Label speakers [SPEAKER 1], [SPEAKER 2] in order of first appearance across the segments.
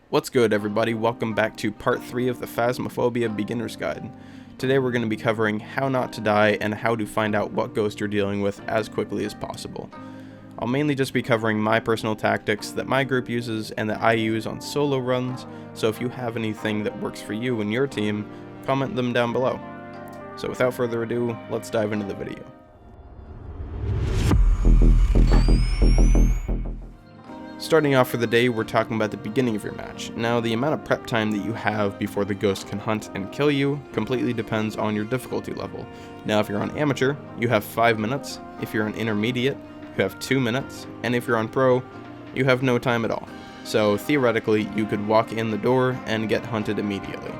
[SPEAKER 1] What's good, everybody? Welcome back to part 3 of the Phasmophobia Beginners Guide. Today we're going to be covering how not to die and how to find out what ghost you're dealing with as quickly as possible. I'll mainly just be covering my personal tactics that my group uses and that I use on solo runs, so if you have anything that works for you and your team, comment them down below. So without further ado, let's dive into the video. Starting off for the day, we're talking about the beginning of your match. Now, the amount of prep time that you have before the ghost can hunt and kill you completely depends on your difficulty level. Now, if you're on amateur, you have 5 minutes. If you're on intermediate, you have 2 minutes. And if you're on pro, you have no time at all. So theoretically, you could walk in the door and get hunted immediately.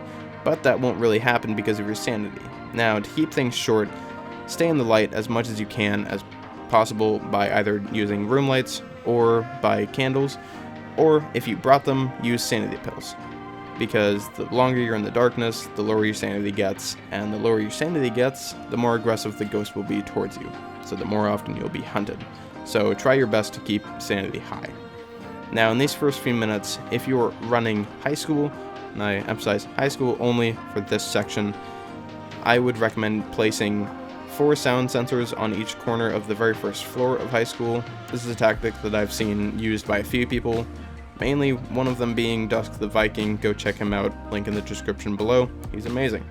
[SPEAKER 1] But that won't really happen because of your sanity. Now, to keep things short, stay in the light as much as you can as possible by either using room lights or by candles, or if you brought them, use sanity pills. Because the longer you're in the darkness, the lower your sanity gets, and the lower your sanity gets, the more aggressive the ghost will be towards you, so the more often you'll be hunted. So try your best to keep sanity high. Now in these first few minutes, if you're running high school, and I emphasize high school only for this section, I would recommend placing 4 sound sensors on each corner of the very first floor of high school. This is a tactic that I've seen used by a few people, mainly one of them being Dusk the Viking. Go check him out, link in the description below. He's amazing.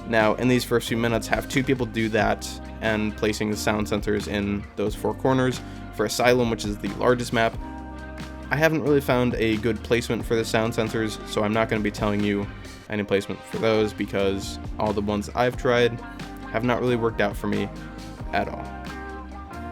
[SPEAKER 1] Now, in these first few minutes, have 2 people do that, and placing the sound sensors in those 4 corners. For Asylum, which is the largest map, I haven't really found a good placement for the sound sensors, so I'm not going to be telling you any placement for those because all the ones I've tried have not really worked out for me at all.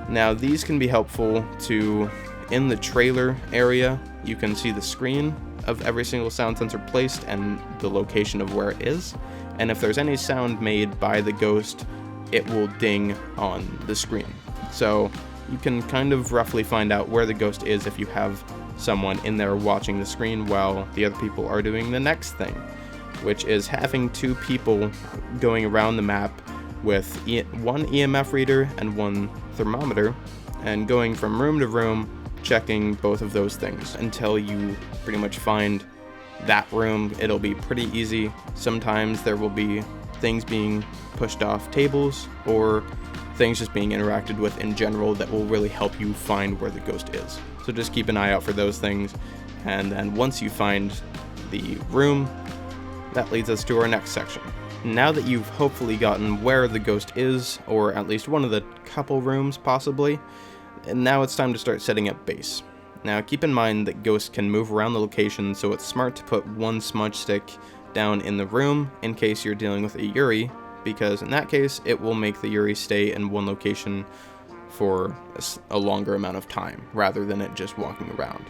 [SPEAKER 1] Now, these can be helpful to, in the trailer area, you can see the screen of every single sound sensor placed and the location of where it is, and if there's any sound made by the ghost, it will ding on the screen. So you can kind of roughly find out where the ghost is if you have someone in there watching the screen while the other people are doing the next thing, which is having 2 people going around the map with one EMF reader and 1 thermometer, and going from room to room, checking both of those things until you pretty much find that room. It'll be pretty easy. Sometimes there will be things being pushed off tables or things just being interacted with in general that will really help you find where the ghost is. So just keep an eye out for those things, and then once you find the room, that leads us to our next section. Now that you've hopefully gotten where the ghost is, or at least one of the couple rooms possibly, and now it's time to start setting up base. Now keep in mind that ghosts can move around the location, so it's smart to put 1 smudge stick down in the room in case you're dealing with a Yuri, because in that case it will make the Yuri stay in one location for a longer amount of time, rather than it just walking around.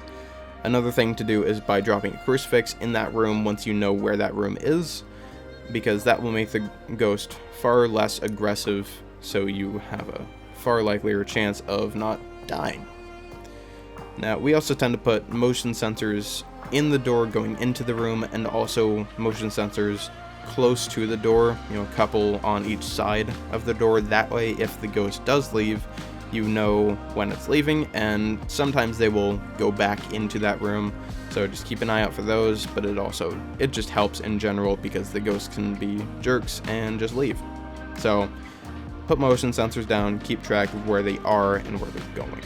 [SPEAKER 1] Another thing to do is by dropping a crucifix in that room once you know where that room is, because that will make the ghost far less aggressive, so you have a far likelier chance of not dying. Now, we also tend to put motion sensors in the door going into the room, and also motion sensors close to the door, a couple on each side of the door. That way, if the ghost does leave, you know when it's leaving, and sometimes they will go back into that room. So just keep an eye out for those, but it just helps in general because the ghosts can be jerks and just leave. So put motion sensors down, keep track of where they are and where they're going.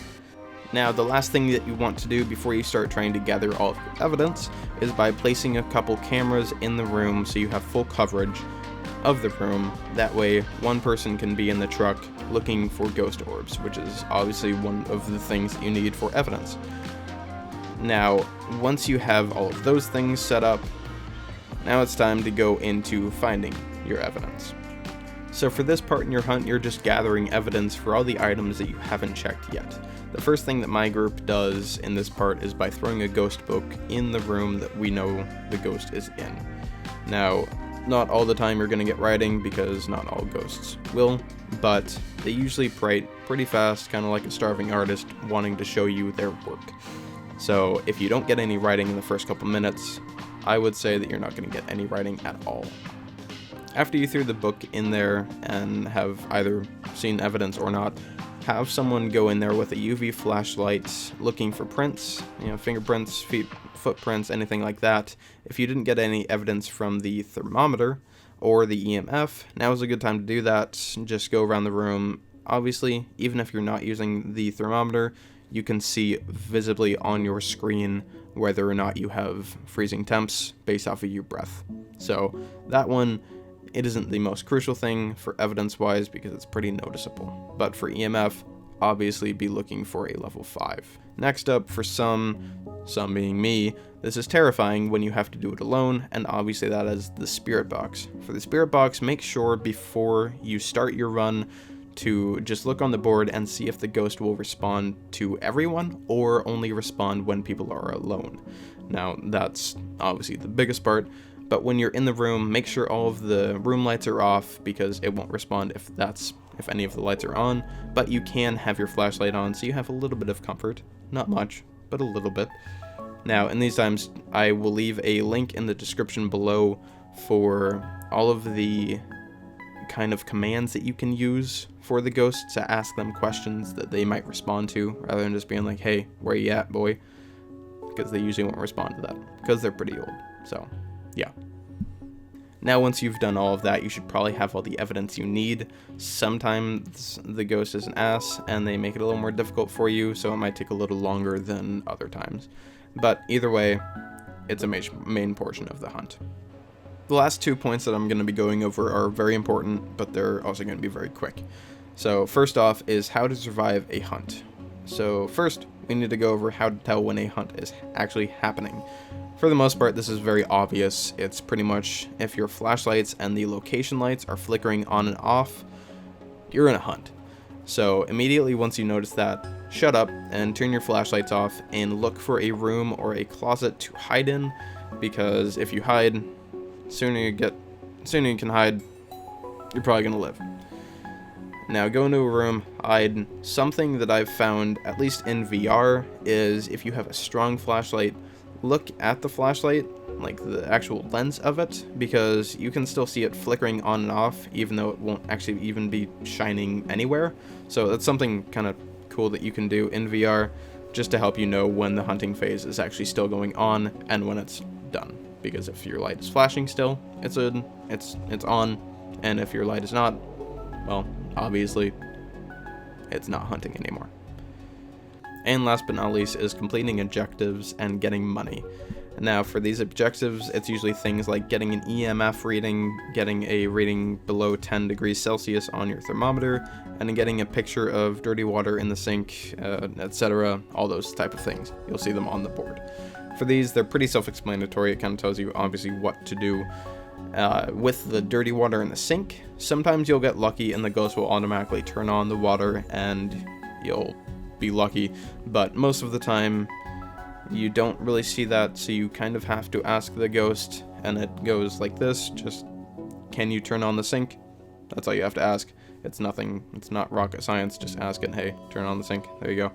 [SPEAKER 1] Now, the last thing that you want to do before you start trying to gather all of your evidence is by placing a couple cameras in the room so you have full coverage of the room. That way, one person can be in the truck looking for ghost orbs, which is obviously one of the things that you need for evidence. Now, once you have all of those things set up, now it's time to go into finding your evidence. So for this part in your hunt, you're just gathering evidence for all the items that you haven't checked yet. The first thing that my group does in this part is by throwing a ghost book in the room that we know the ghost is in. Now, not all the time you're going to get writing because not all ghosts will, but they usually write pretty fast, kind of like a starving artist wanting to show you their work. So if you don't get any writing in the first couple minutes, I would say that you're not going to get any writing at all. After you threw the book in there and have either seen evidence or not, have someone go in there with a UV flashlight looking for prints, fingerprints, footprints, anything like that. If you didn't get any evidence from the thermometer or the EMF, now is a good time to do that. Just go around the room. Obviously, even if you're not using the thermometer, you can see visibly on your screen whether or not you have freezing temps based off of your breath. So that one, it isn't the most crucial thing for evidence-wise because it's pretty noticeable. But for EMF, obviously be looking for a level 5. Next up, for some being me, this is terrifying when you have to do it alone, and obviously that is the spirit box. For the spirit box, make sure before you start your run to just look on the board and see if the ghost will respond to everyone or only respond when people are alone. Now, that's obviously the biggest part, but when you're in the room, make sure all of the room lights are off because it won't respond if any of the lights are on, but you can have your flashlight on so you have a little bit of comfort. Not much, but a little bit. Now, in these times, I will leave a link in the description below for all of the kind of commands that you can use for the ghosts to ask them questions that they might respond to, rather than just being like, hey, where you at, boy? Because they usually won't respond to that, because they're pretty old. So, yeah. Now, once you've done all of that, you should probably have all the evidence you need. Sometimes the ghost is an ass, and they make it a little more difficult for you, so it might take a little longer than other times. But either way, it's a main portion of the hunt. The last 2 points that I'm going to be going over are very important, but they're also going to be very quick. So first off is how to survive a hunt. So first, we need to go over how to tell when a hunt is actually happening. For the most part, this is very obvious. It's pretty much if your flashlights and the location lights are flickering on and off, you're in a hunt. So immediately once you notice that, shut up and turn your flashlights off and look for a room or a closet to hide in, because if you hide, sooner you can hide, you're probably gonna live. Now, go into a room, hide. Something that I've found, at least in VR, is if you have a strong flashlight, look at the flashlight, like the actual lens of it, because you can still see it flickering on and off, even though it won't actually even be shining anywhere. So that's something kind of cool that you can do in VR, just to help you know when the hunting phase is actually still going on and when it's done. Because if your light is flashing still, it's on, and if your light is not, well, obviously, it's not hunting anymore. And last but not least is completing objectives and getting money. Now, for these objectives, it's usually things like getting an EMF reading, getting a reading below 10 degrees Celsius on your thermometer, and getting a picture of dirty water in the sink, etc., all those type of things. You'll see them on the board. For these, they're pretty self-explanatory. It kind of tells you, obviously, what to do. With the dirty water in the sink, sometimes you'll get lucky and the ghost will automatically turn on the water and you'll be lucky, but most of the time you don't really see that, so you kind of have to ask the ghost, and it goes like this, just, can you turn on the sink? That's all you have to ask. It's nothing, it's not rocket science, just ask it, hey, turn on the sink, there you go.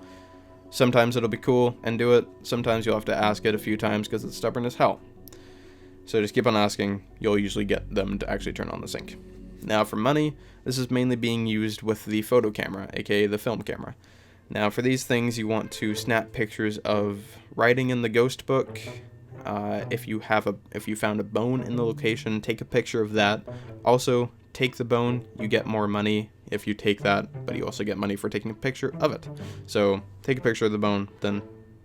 [SPEAKER 1] Sometimes it'll be cool and do it, sometimes you'll have to ask it a few times because it's stubborn as hell. So just keep on asking, you'll usually get them to actually turn on the sink. Now for money, this is mainly being used with the photo camera, aka the film camera. Now for these things, you want to snap pictures of writing in the ghost book. If you found a bone in the location, take a picture of that. Also, take the bone, you get more money if you take that, but you also get money for taking a picture of it. So take a picture of the bone, then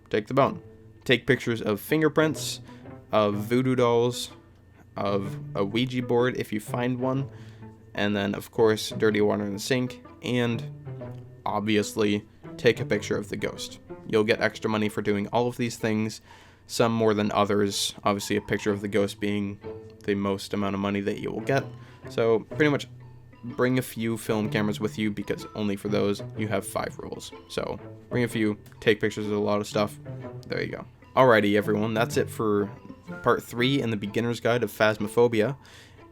[SPEAKER 1] take the bone. Take pictures of fingerprints, of voodoo dolls, of a Ouija board if you find one, and then of course dirty water in the sink, and obviously take a picture of the ghost. You'll get extra money for doing all of these things, some more than others, obviously a picture of the ghost being the most amount of money that you will get. So pretty much bring a few film cameras with you, because only for those you have 5 rules. So bring a few, take pictures of a lot of stuff, there you go. Alrighty everyone, that's it for part 3 in the beginner's guide of Phasmophobia.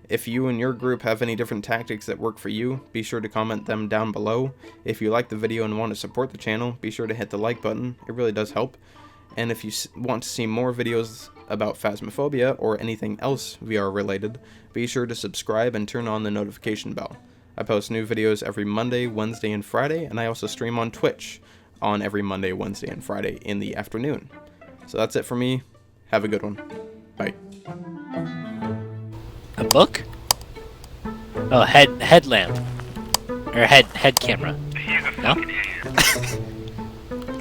[SPEAKER 1] If you and your group have any different tactics that work for you, be sure to comment them down below. If you like the video and want to support the channel, be sure to hit the like button, it really does help. And if you want to see more videos about Phasmophobia or anything else VR related, be sure to subscribe and turn on the notification bell. I post new videos every Monday, Wednesday, and Friday, and I also stream on Twitch on every Monday, Wednesday, and Friday in the afternoon. So that's it for me. Have a good one. Bye.
[SPEAKER 2] A book? Oh, headlamp. Or head camera. No?